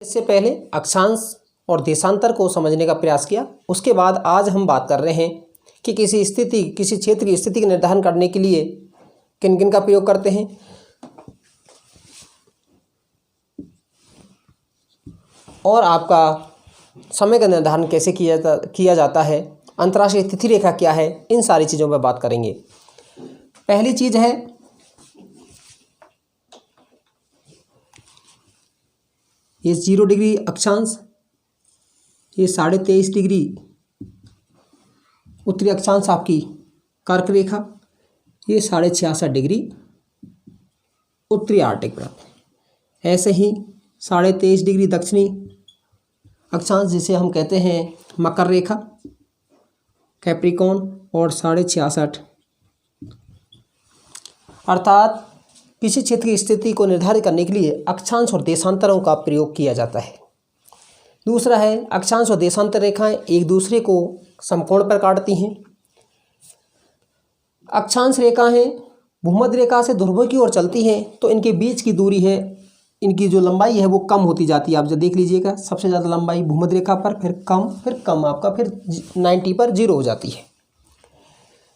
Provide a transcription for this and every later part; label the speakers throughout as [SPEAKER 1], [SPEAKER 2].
[SPEAKER 1] इससे पहले अक्षांश और देशांतर को समझने का प्रयास किया। उसके बाद आज हम बात कर रहे हैं कि किसी क्षेत्र की स्थिति का निर्धारण करने के लिए किन किन का प्रयोग करते हैं। और आपका समय का निर्धारण कैसे किया जाता है, अंतर्राष्ट्रीय तिथि रेखा क्या है, इन सारी चीज़ों पर बात करेंगे। पहली चीज़ है ये 0 डिग्री अक्षांश, ये 23.5 डिग्री उत्तरी अक्षांश आपकी कर्क रेखा, ये 66.5 डिग्री उत्तरी आर्टिक वृत्त। ऐसे ही 23.5 डिग्री दक्षिणी अक्षांश जिसे हम कहते हैं मकर रेखा, कैप्रिकॉन, और 66.5। अर्थात किसी क्षेत्र की स्थिति को निर्धारित करने के लिए अक्षांश और देशांतरों का प्रयोग किया जाता है। दूसरा है अक्षांश और देशांतर रेखाएं एक दूसरे को समकोण पर काटती हैं। अक्षांश रेखाएं भूमध्य रेखा से ध्रुवों की ओर चलती हैं तो इनके बीच की दूरी है, इनकी जो लंबाई है वो कम होती जाती है। आप जब देख लीजिएगा सबसे ज़्यादा लंबाई भूमध्य रेखा पर, फिर कम आपका फिर 90 पर 0 हो जाती है।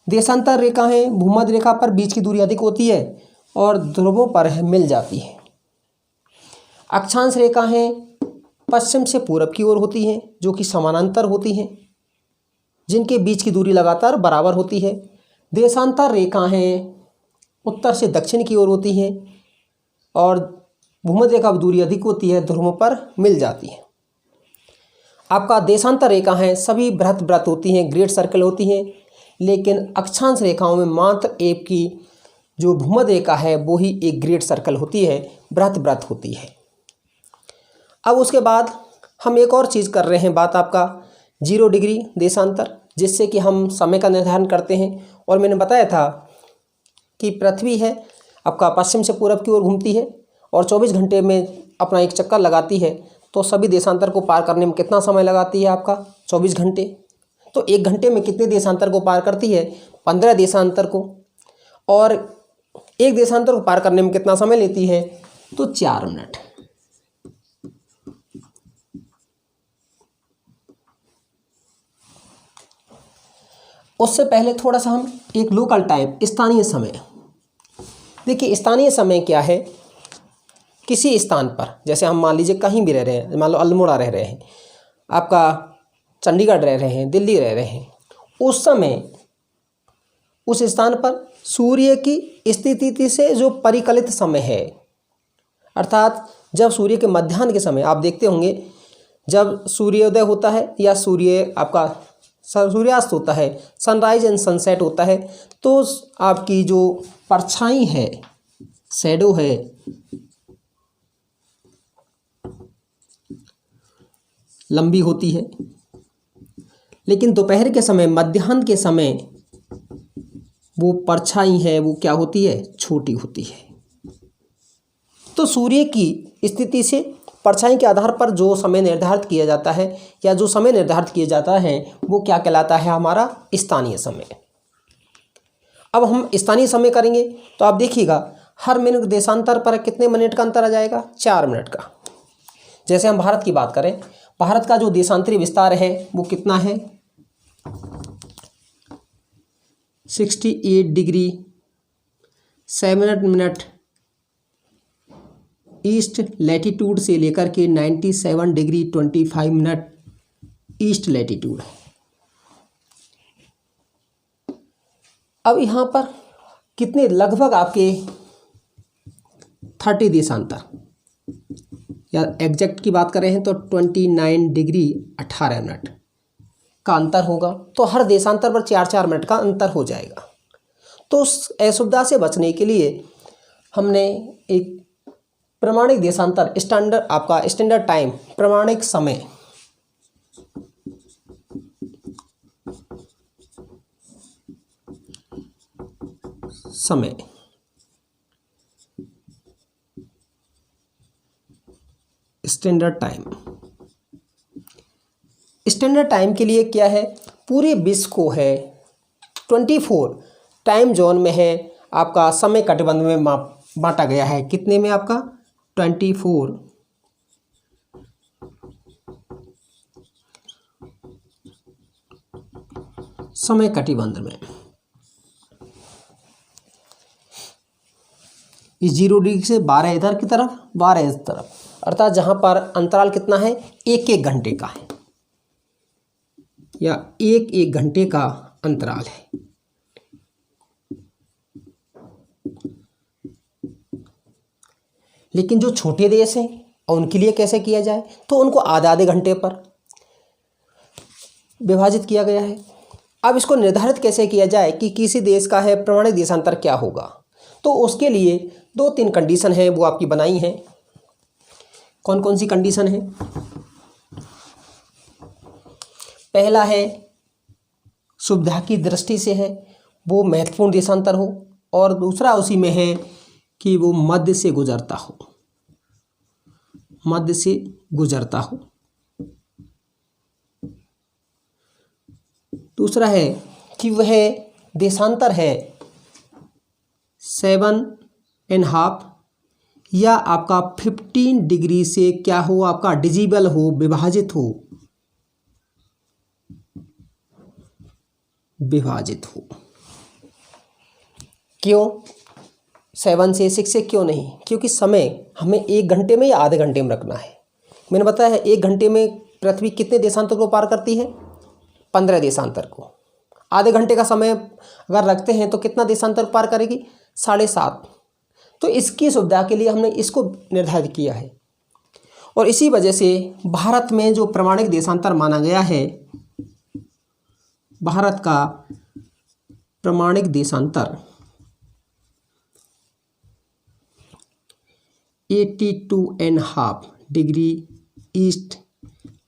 [SPEAKER 1] देशांतर रेखाएं भूमध्य रेखा पर बीच की दूरी अधिक होती है और ध्रुवों पर मिल जाती है। अक्षांश रेखाएं पश्चिम से पूरब की ओर होती हैं जो कि समानांतर होती हैं, जिनके बीच की दूरी लगातार बराबर होती है। देशांतर रेखाएं उत्तर से दक्षिण की ओर होती हैं और भूमध्य रेखा पर दूरी अधिक होती है, ध्रुवों पर मिल जाती है। आपका देशांतर रेखाएं सभी बृहत वृत्त होती हैं, ग्रेट सर्कल होती हैं, लेकिन अक्षांश रेखाओं में मात्र एक की जो भूमध्य रेखा है वो ही एक ग्रेट सर्कल होती है, बृहत वृत्त होती है। अब उसके बाद हम एक और चीज़ कर रहे हैं बात, आपका 0 डिग्री देशांतर, जिससे कि हम समय का निर्धारण करते हैं। और मैंने बताया था कि पृथ्वी है आपका पश्चिम से पूरब की ओर घूमती है और 24 घंटे में अपना एक चक्कर लगाती है, तो सभी देशांतर को पार करने में कितना समय लगाती है आपका 24 घंटे। तो 1 घंटे में कितने देशांतर को पार करती है, 15 देशांतर को। और एक देशांतर को पार करने में कितना समय लेती है, तो 4 मिनट। उससे पहले थोड़ा सा हम एक लोकल टाइम, स्थानीय समय देखिए। स्थानीय समय क्या है, किसी स्थान पर जैसे हम मान लीजिए कहीं भी रह रहे हैं, मान लो अल्मोड़ा रह रहे हैं, आपका चंडीगढ़ रह रहे हैं, दिल्ली रह रहे हैं, उस समय उस स्थान पर सूर्य की स्थिति से जो परिकलित समय है, अर्थात जब सूर्य के मध्याह्न के समय आप देखते होंगे जब सूर्योदय होता है या सूर्यास्त होता है, सनराइज एंड सनसेट होता है, तो आपकी जो परछाई है, शैडो है, लंबी होती है। लेकिन दोपहर के समय, मध्याह्न के समय वो परछाई है वो क्या होती है, छोटी होती है। तो सूर्य की स्थिति से परछाई के आधार पर जो समय निर्धारित किया जाता है या जो समय निर्धारित किया जाता है वो क्या कहलाता है, हमारा स्थानीय समय। अब हम स्थानीय समय करेंगे तो आप देखिएगा हर मिनट देशांतर पर कितने मिनट का अंतर आ जाएगा, 4 मिनट का। जैसे हम भारत की बात करें, भारत का जो देशांतरी विस्तार है वो कितना है, 68 डिग्री 7 मिनट ईस्ट लैटिट्यूड से लेकर के 97 डिग्री 25 मिनट ईस्ट लैटिट्यूड। अब यहाँ पर कितने, लगभग आपके 30 देशांतर, या एग्जैक्ट की बात करें हैं तो 29 डिग्री 18 मिनट का अंतर होगा। तो हर देशांतर पर 4-4 मिनट का अंतर हो जाएगा। तो उस असुविधा से बचने के लिए हमने एक प्रमाणिक देशांतर, स्टैंडर्ड टाइम, प्रमाणिक समय स्टैंडर्ड टाइम के लिए क्या है, पूरे विश्व को है 24 टाइम जोन में है आपका समय कटिबंध में बांटा गया है। कितने में आपका, 24 समय कटिबंध में। इस 0 डिग्री से 12 इधर की तरफ, 12 इस तरफ, अर्थात जहाँ पर अंतराल कितना है, 1-1 घंटे का है, या 1-1 घंटे का अंतराल है। लेकिन जो छोटे देश हैं और उनके लिए कैसे किया जाए, तो उनको आधे आधे घंटे पर विभाजित किया गया है। अब इसको निर्धारित कैसे किया जाए कि किसी देश का है प्रमाणित देशांतर क्या होगा, तो उसके लिए 2-3 कंडीशन है वो आपकी बनाई हैं। कौन कौन सी कंडीशन है? पहला है सुविधा की दृष्टि से है वो महत्वपूर्ण देशांतर हो, और दूसरा उसी में है कि वो मध्य से गुजरता हो, मध्य से गुजरता हो। दूसरा है कि वह देशांतर है 7.5 या आपका 15 डिग्री से क्या हो, आपका डिजिबल हो, विभाजित हो, विभाजित हो। क्यों 7 से 6 से क्यों नहीं? क्योंकि समय हमें 1 घंटे में या आधे घंटे में रखना है। मैंने बताया है 1 घंटे में पृथ्वी कितने देशांतर को पार करती है? 15 देशांतर को। आधे घंटे का समय अगर रखते हैं तो कितना देशांतर पार करेगी? 7.5। तो इसकी सुविधा के लिए हमने इसको निर्धारित किया है, और इसी वजह से भारत में जो प्रमाणिक देशांतर माना गया है, भारत का प्रमाणिक देशांतर 82.5 डिग्री ईस्ट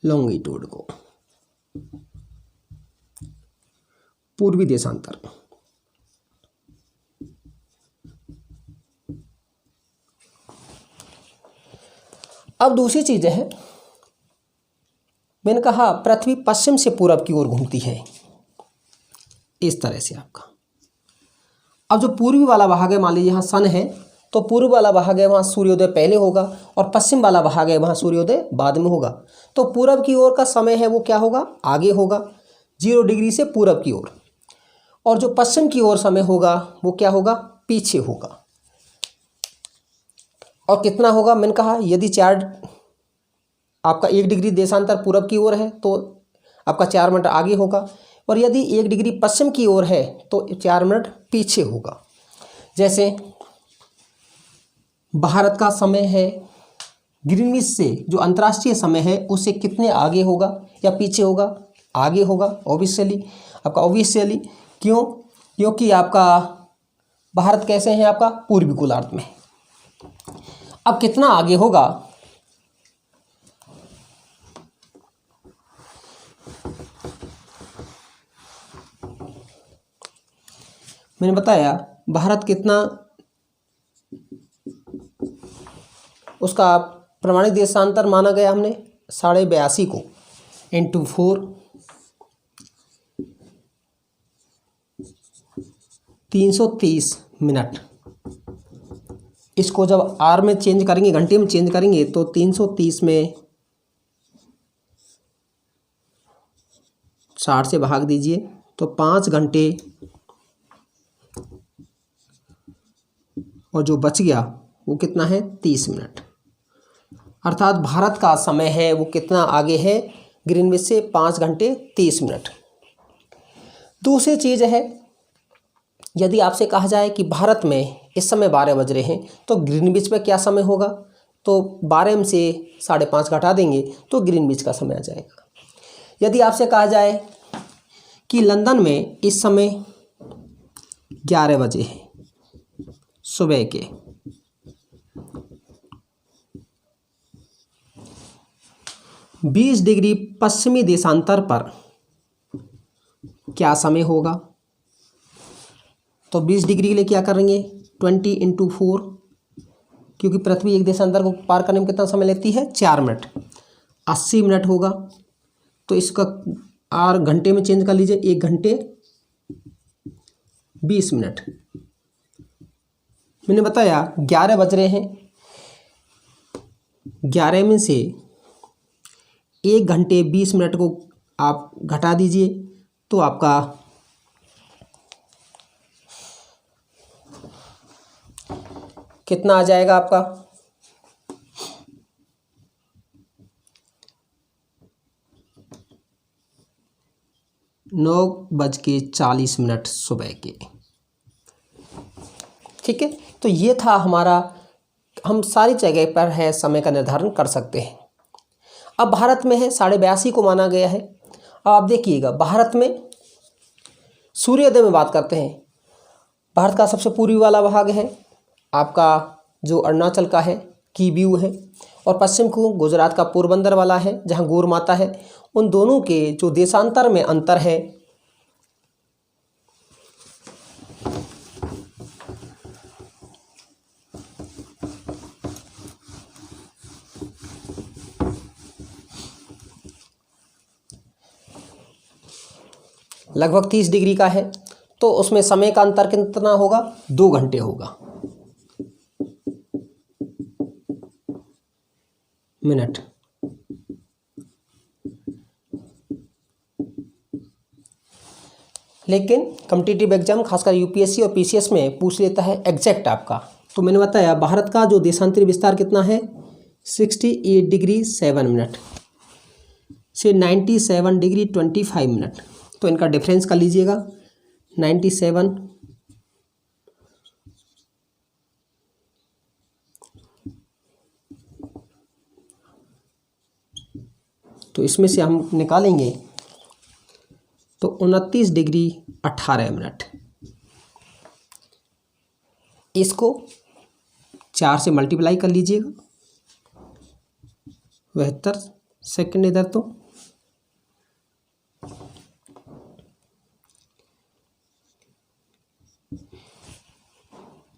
[SPEAKER 1] लॉन्गिट्यूड को, पूर्वी देशांतर। अब दूसरी चीज़ है, मैंने कहा पृथ्वी पश्चिम से पूरब की ओर घूमती है, इस तरह से आपका। अब जो पूर्वी वाला भाग है, मान लीजिए यहाँ सन है, तो पूर्व वाला भाग है वहाँ सूर्योदय पहले होगा, और पश्चिम वाला भाग है वहाँ सूर्योदय बाद में होगा। तो पूरब की ओर का समय है वो क्या होगा? आगे होगा, 0 डिग्री से पूरब की ओर। और जो पश्चिम की ओर समय होगा वो क्या होगा? पीछे होगा। और कितना होगा? मैंने कहा यदि 4 आपका 1 डिग्री देशांतर पूरब की ओर है तो आपका 4 मिनट आगे होगा, और यदि 1 डिग्री पश्चिम की ओर है तो 4 मिनट पीछे होगा। जैसे भारत का समय है ग्रीनविच से, जो अंतर्राष्ट्रीय समय है उससे कितने आगे होगा या पीछे होगा? आगे होगा ऑब्वियसली, आपका ऑब्वियसली। क्यों? क्योंकि आपका भारत कैसे है? आपका पूर्वी गोलार्ध में। अब कितना आगे होगा? मैंने बताया भारत कितना, उसका प्रमाणित देशांतर माना गया हमने 82.5 को, × 4 330 मिनट। इसको जब आर में चेंज करेंगे, घंटे में चेंज करेंगे, तो 330 में 60 से भाग दीजिए तो 5 घंटे, और जो बच गया वो कितना है? 30 मिनट। अर्थात भारत का समय है वो कितना आगे है ग्रीनविच से? 5 घंटे 30 मिनट। दूसरी चीज़ है, यदि आपसे कहा जाए कि भारत में इस समय 12 बज रहे हैं तो ग्रीनविच में क्या समय होगा? तो 12 में से 5.5 घटा देंगे तो ग्रीनविच का समय आ जाएगा। यदि आपसे कहा जाए कि लंदन में इस समय 11 बजे है सुबह के, बीस डिग्री पश्चिमी देशांतर पर क्या समय होगा? तो 20 डिग्री के लिए क्या करेंगे? 20 × 4, क्योंकि पृथ्वी एक देशांतर को पार करने में कितना समय लेती है? 4 मिनट, 80 मिनट होगा। तो इसका आर घंटे में चेंज कर लीजिए, 1 घंटे 20 मिनट। मैंने बताया 11 बज रहे हैं, 11 में से 1 घंटे 20 मिनट को आप घटा दीजिए तो आपका कितना आ जाएगा आपका 9:40 सुबह के। ठीक है, तो ये था हमारा, हम सारी जगह पर है समय का निर्धारण कर सकते हैं। अब भारत में है 82:30 को माना गया है। अब आप देखिएगा भारत में सूर्योदय में बात करते हैं। भारत का सबसे पूर्वी वाला भाग है आपका जो अरुणाचल का है, कीव्यू है, और पश्चिम को गुजरात का पोरबंदर वाला है जहाँ गौर माता है। उन दोनों के जो देशांतर में अंतर है लगभग 30 डिग्री का है, तो उसमें समय का अंतर कितना होगा, 2 घंटे होगा। मिनट। लेकिन कॉम्पिटिटिव एग्जाम खासकर यूपीएससी और पीसीएस में पूछ लेता है एग्जैक्ट आपका। तो मैंने बताया भारत का जो देशांतरी विस्तार कितना है 68 डिग्री 7 मिनट से 97 डिग्री 25 मिनट। तो इनका डिफरेंस कर लीजिएगा 97 तो इसमें से हम निकालेंगे तो 29 डिग्री 18 मिनट। इसको 4 से मल्टीप्लाई कर लीजिएगा 72 सेकेंड इधर तो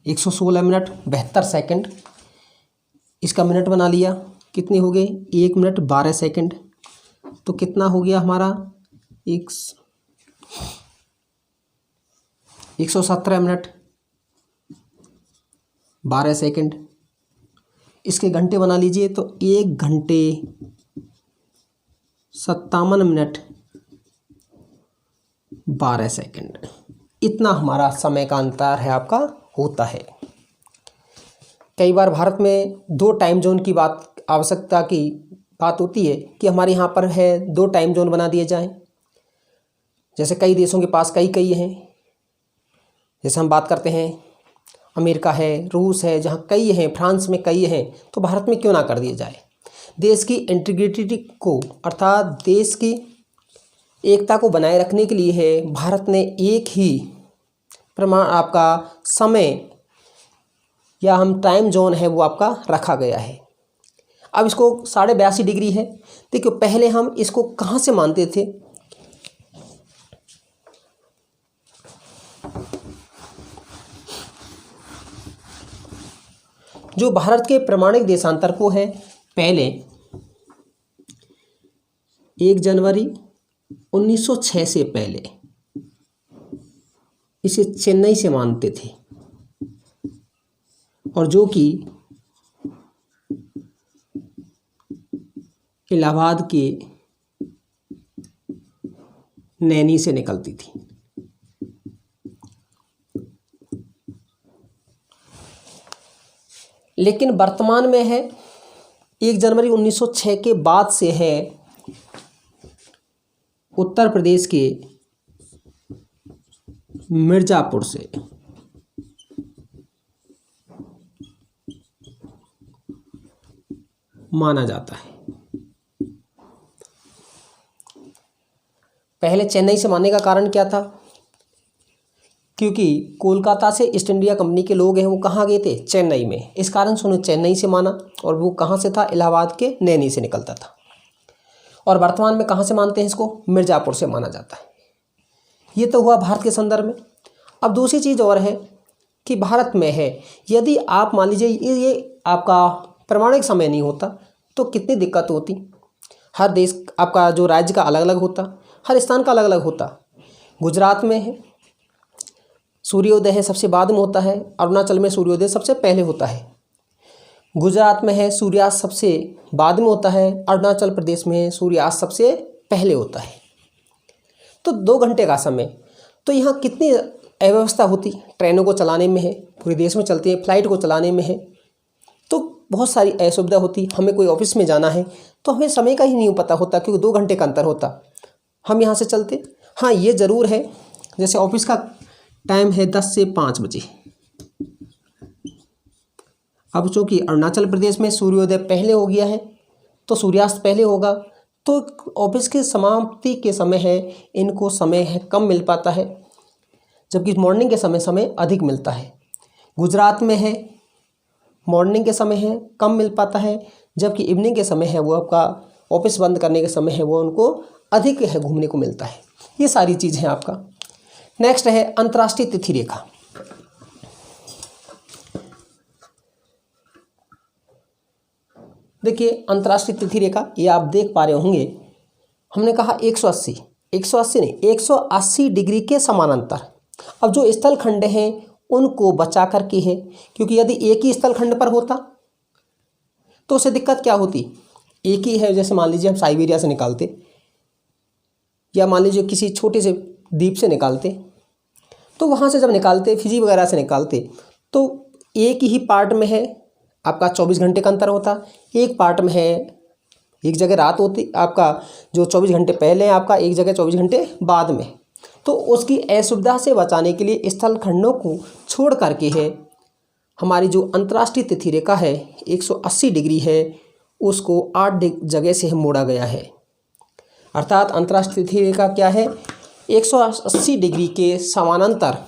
[SPEAKER 1] 116 मिनट 72 सेकेंड। इसका मिनट बना लिया, कितने हो गए 1 मिनट 12 सेकेंड। तो कितना हो गया हमारा 117 मिनट 12 सेकेंड। इसके घंटे बना लीजिए तो 1 घंटे 57 मिनट 12 सेकेंड। इतना हमारा समय का अंतर है आपका होता है। कई बार भारत में 2 टाइम जोन की आवश्यकता की बात होती है कि हमारे यहाँ पर है 2 टाइम जोन बना दिए जाएं। जैसे कई देशों के पास कई हैं, जैसे हम बात करते हैं अमेरिका है, रूस है, जहाँ कई हैं, फ्रांस में कई हैं, तो भारत में क्यों ना कर दिया जाए। देश की इंटीग्रिटी को अर्थात देश की एकता को बनाए रखने के लिए है भारत ने एक ही प्रमाण आपका समय या हम टाइम जोन है वो आपका रखा गया है। अब इसको 82.5 डिग्री है। देखिए पहले हम इसको कहाँ से मानते थे, जो भारत के प्रमाणिक देशांतर को है पहले 1 जनवरी 1906 से पहले इसे चेन्नई से मानते थे, और जो कि इलाहाबाद के नैनी से निकलती थी। लेकिन वर्तमान में है 1 जनवरी 1906 के बाद से है उत्तर प्रदेश के मिर्ज़ापुर से माना जाता है। पहले चेन्नई से मानने का कारण क्या था, क्योंकि कोलकाता से ईस्ट इंडिया कंपनी के लोग हैं वो कहाँ गए थे, चेन्नई में। इस कारण से उन्हें चेन्नई से माना, और वो कहाँ से था, इलाहाबाद के नैनी से निकलता था। और वर्तमान में कहाँ से मानते हैं इसको, मिर्ज़ापुर से माना जाता है। ये तो हुआ भारत के संदर्भ में। अब दूसरी चीज़ और है कि भारत में है यदि आप मान लीजिए ये आपका प्रमाणिक समय नहीं होता तो कितनी दिक्कत होती। हर देश आपका जो राज्य का अलग अलग होता, हर स्थान का अलग अलग होता। गुजरात में है सूर्योदय है सबसे बाद में होता है, अरुणाचल में सूर्योदय सबसे पहले होता है। गुजरात में है सूर्यास्त सबसे बाद में होता है, अरुणाचल प्रदेश में सूर्यास्त सबसे पहले होता है। तो 2 घंटे का समय, तो यहाँ कितनी अव्यवस्था होती ट्रेनों को चलाने में है, पूरे देश में चलती है, फ्लाइट को चलाने में है, तो बहुत सारी असुविधा होती। हमें कोई ऑफिस में जाना है तो हमें समय का ही नहीं पता होता, क्योंकि 2 घंटे का अंतर होता, हम यहाँ से चलते। हाँ, ये ज़रूर है, जैसे ऑफिस का टाइम है 10 से 5 बजे। अब चूँकि अरुणाचल प्रदेश में सूर्योदय पहले हो गया है तो सूर्यास्त पहले होगा, तो ऑफिस के समाप्ति के समय है, इनको समय है कम मिल पाता है, जबकि मॉर्निंग के समय अधिक मिलता है। गुजरात में है मॉर्निंग के समय है कम मिल पाता है, जबकि इवनिंग के समय है वो आपका ऑफिस बंद करने के समय है वो उनको अधिक है घूमने को मिलता है। ये सारी चीज़ है आपका। नेक्स्ट है अंतर्राष्ट्रीय तिथि रेखा। देखिए अंतर्राष्ट्रीय तिथि रेखा ये आप देख पा रहे होंगे, हमने कहा 180 नहीं 180 डिग्री के समानांतर। अब जो स्थल खंड हैं उनको बचा करके है, क्योंकि यदि एक ही स्थल खंड पर होता तो उसे दिक्कत क्या होती। एक ही है, जैसे मान लीजिए हम साइबेरिया से निकालते या मान लीजिए किसी छोटे से द्वीप से निकालते, तो वहाँ से जब निकालते फिजी वगैरह से निकालते तो एक ही पार्ट में है आपका 24 घंटे का अंतर होता, एक पार्ट में है एक जगह रात होती आपका, जो 24 घंटे पहले है आपका, एक जगह 24 घंटे बाद में। तो उसकी असुविधा से बचाने के लिए स्थल खंडों को छोड़ करके है हमारी जो अंतर्राष्ट्रीय तिथि रेखा है 180 डिग्री है, उसको 8 जगह से मोड़ा गया है। अर्थात अंतर्राष्ट्रीय तिथि रेखा क्या है, 180 डिग्री के समानांतर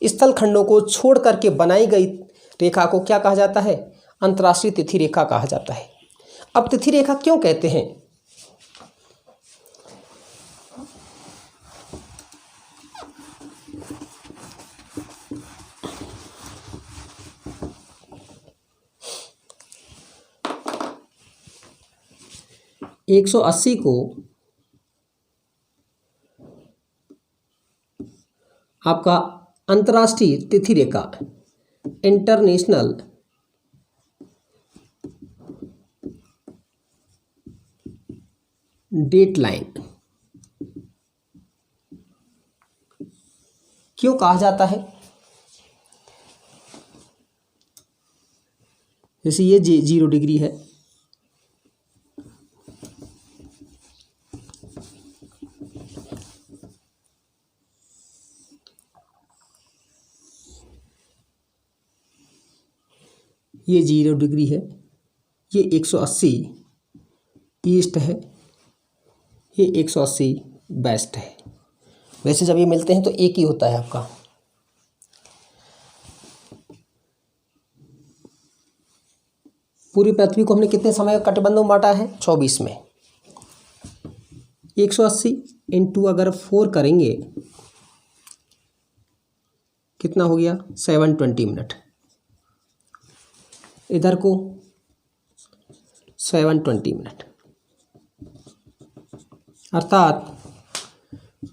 [SPEAKER 1] स्थल खंडों को छोड़ करके बनाई गई रेखा को क्या कहा जाता है, अंतर्राष्ट्रीय तिथि रेखा कहा जाता है। अब तिथि रेखा क्यों कहते हैं, 180 को आपका अंतर्राष्ट्रीय तिथि रेखा इंटरनेशनल डेट लाइन क्यों कहा जाता है। जैसे ये 0 डिग्री है, ये 0 डिग्री है, ये 180 ईस्ट है, ये 180 वेस्ट है। वैसे जब ये मिलते हैं तो एक ही होता है आपका। पूरी पृथ्वी को हमने कितने समय कटिबंधों में बांटा है, 24 में। 180 इंटू अगर 4 करेंगे कितना हो गया, 720 मिनट। इधर को 720 मिनट अर्थात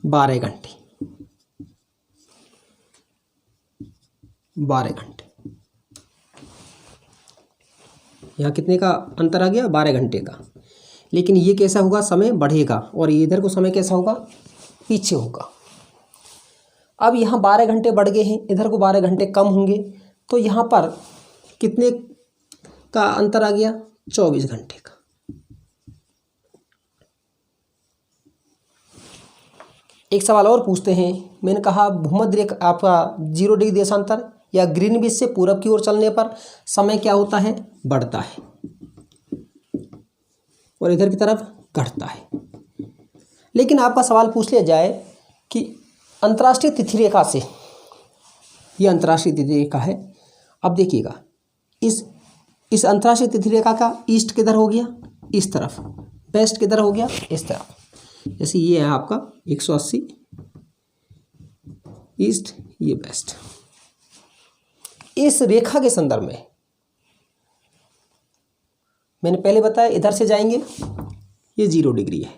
[SPEAKER 1] 12 घंटे। 12 घंटे यहाँ कितने का अंतर आ गया, 12 घंटे का। लेकिन ये कैसा होगा, समय बढ़ेगा, और ये इधर को समय कैसा होगा, पीछे होगा। अब यहाँ 12 घंटे बढ़ गए हैं, इधर को 12 घंटे कम होंगे, तो यहाँ पर कितने का अंतर आ गया, 24 घंटे का। एक सवाल और पूछते हैं, मैंने कहा भूमध्य रेखा आपका 0 डिग्री देशांतर या ग्रीनविच से पूरब की ओर चलने पर समय क्या होता है, बढ़ता है, और इधर की तरफ घटता है। लेकिन आपका सवाल पूछ लिया जाए कि अंतर्राष्ट्रीय तिथि रेखा से, ये अंतर्राष्ट्रीय तिथि रेखा है, अब देखिएगा इस अंतर्राष्ट्रीय तिथि रेखा का ईस्ट किधर हो गया, इस तरफ, वेस्ट किधर हो गया, इस तरफ। जैसे ये है आपका 180 ईस्ट, ये वेस्ट। इस रेखा के संदर्भ में मैंने पहले बताया इधर से जाएंगे, ये 0 डिग्री है,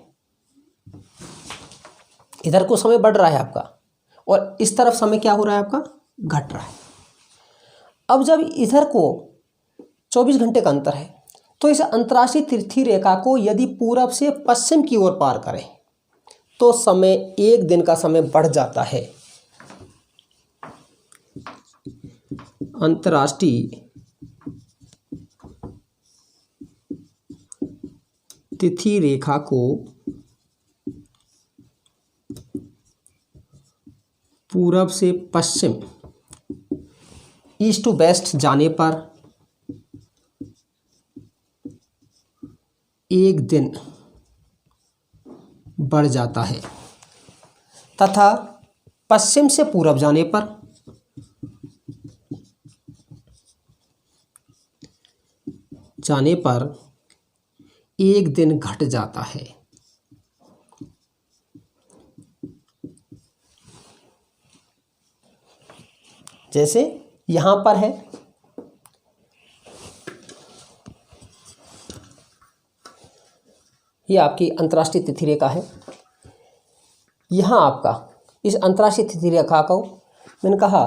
[SPEAKER 1] इधर को समय बढ़ रहा है आपका, और इस तरफ समय क्या हो रहा है आपका, घट रहा है। अब जब इधर को 24 घंटे का अंतर है, तो इस अंतर्राष्ट्रीय तिथि रेखा को यदि पूरब से पश्चिम की ओर पार करें तो समय, एक दिन का समय बढ़ जाता है। अंतर्राष्ट्रीय तिथि रेखा को पूरब से पश्चिम, ईस्ट टू वेस्ट जाने पर एक दिन बढ़ जाता है तथा पश्चिम से पूरब जाने पर एक दिन घट जाता है। जैसे यहाँ पर है, ये आपकी अंतर्राष्ट्रीय तिथि रेखा है। यहाँ आपका इस अंतर्राष्ट्रीय तिथि रेखा को मैंने कहा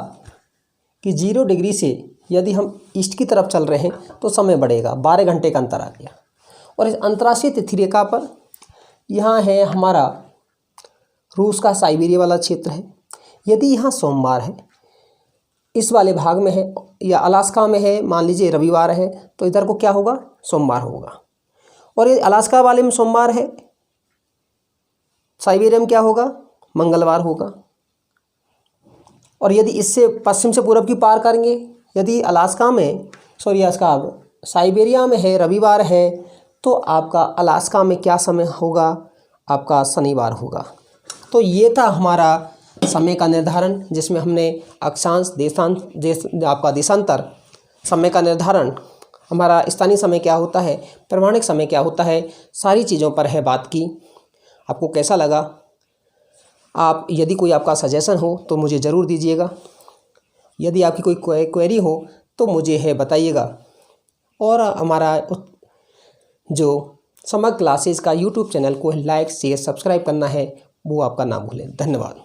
[SPEAKER 1] कि 0 डिग्री से यदि हम ईस्ट की तरफ चल रहे हैं तो समय बढ़ेगा, 12 घंटे का अंतर आ गया। और इस अंतर्राष्ट्रीय तिथि रेखा पर यहाँ है हमारा रूस का साइबेरिया वाला क्षेत्र है। यदि यहाँ सोमवार है, इस वाले भाग में है, या अलास्का में है, मान लीजिए रविवार है, तो इधर को क्या होगा, सोमवार होगा। और ये अलास्का वाले में सोमवार है, साइबेरिया में क्या होगा, मंगलवार होगा। और यदि इससे पश्चिम से पूरब की पार करेंगे, यदि अलास्का में साइबेरिया में है, रविवार है, तो आपका अलास्का में क्या समय होगा, आपका शनिवार होगा। तो ये था हमारा समय का निर्धारण, जिसमें हमने अक्षांश, आपका देशांतर समय का निर्धारण, हमारा स्थानीय समय क्या होता है, प्रमाणिक समय क्या होता है, सारी चीज़ों पर है बात की। आपको कैसा लगा? आप यदि कोई आपका सजेशन हो तो मुझे ज़रूर दीजिएगा। यदि आपकी कोई क्वेरी हो तो मुझे है बताइएगा। और हमारा जो समग्र क्लासेस का यूट्यूब चैनल को लाइक, शेयर, सब्सक्राइब करना है, वो आपका ना भूलें। धन्यवाद।